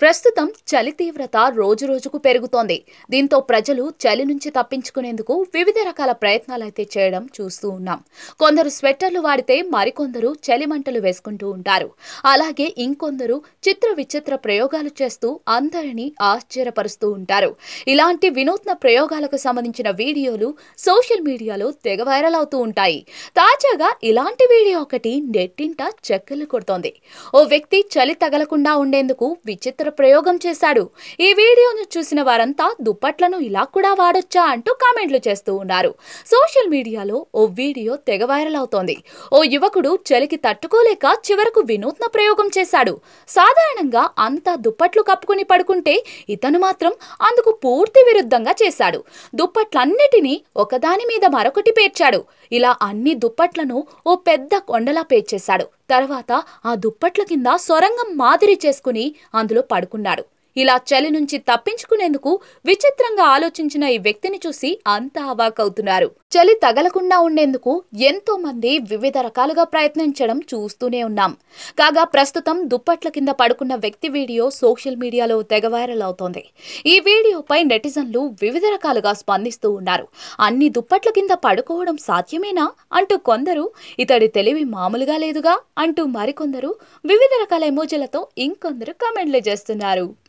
ప్రస్తుతం చలి తీవ్రత రోజురోజుకు పెరుగుతోంది. దీంతో ప్రజలు చలి నుంచి తప్పించుకునేందుకు వివిధ రకాల ప్రయత్నాలైతే చేయడం చూస్తూ ఉన్నాం. కొందరు స్వెట్టర్లు వాడితే మరికొందరు చలి మంటలు వేసుకుంటూ ఉంటారు. అలాగే ఇంకొందరు చిత్ర విచిత్ర ప్రయోగాలు చేస్తూ అందరినీ ఆశ్చర్యపరుస్తూ ఉంటారు. ఇలాంటి వినూత్న ప్రయోగాలకు సంబంధించిన వీడియోలు సోషల్ మీడియాలో తెగ వైరల్ అవుతూ ఉంటాయి. తాజాగా ఇలాంటి వీడియో ఒకటి నెట్టింట చక్కర్లు కొడుతోంది. ఓ వ్యక్తి చలి తగలకుండా ఉండేందుకు విచిత్ర ప్రయోగం చేశాడు. ఈ వీడియోను చూసిన వారంతా దుప్పట్లను ఇలా కూడా వాడొచ్చా అంటూ కామెంట్లు చేస్తూ ఉన్నారు. సోషల్ మీడియాలో ఓ వీడియో తెగ వైరల్ అవుతోంది. ఓ యువకుడు చలికి తట్టుకోలేక చివరకు వినూత్న ప్రయోగం చేశాడు. సాధారణంగా అంతా దుప్పట్లు కప్పుకుని పడుకుంటే ఇతను మాత్రం అందుకు పూర్తి విరుద్ధంగా చేశాడు. దుప్పట్లన్నిటినీ ఒకదాని మీద మరొకటి పేర్చాడు. ఇలా అన్ని దుప్పట్లను ఓ పెద్ద కొండలా పేర్చేశాడు. తర్వాత ఆ దుప్పట్ల కింద సొరంగం మాదిరి చేసుకుని అందులో పడుకున్నాడు. ఇలా చలి నుంచి తప్పించుకునేందుకు విచిత్రంగా ఆలోచించిన ఈ వ్యక్తిని చూసి అంతా అవాకవుతున్నారు. చలి తగలకుండా ఉండేందుకు ఎంతో మంది వివిధ రకాలుగా ప్రయత్నించడం చూస్తూనే ఉన్నాం. కాగా ప్రస్తుతం దుప్పట్ల కింద పడుకున్న వ్యక్తి వీడియో సోషల్ మీడియాలో తెగ వైరల్ అవుతోంది. ఈ వీడియోపై నెటిజన్లు వివిధ రకాలుగా స్పందిస్తూ ఉన్నారు. అన్ని దుప్పట్ల కింద పడుకోవడం సాధ్యమేనా అంటూ కొందరు, ఇతడి తెలివి మామూలుగా లేదుగా అంటూ మరికొందరు వివిధ రకాల ఎమోజీలతో ఇంకొందరు కామెంట్లు చేస్తున్నారు.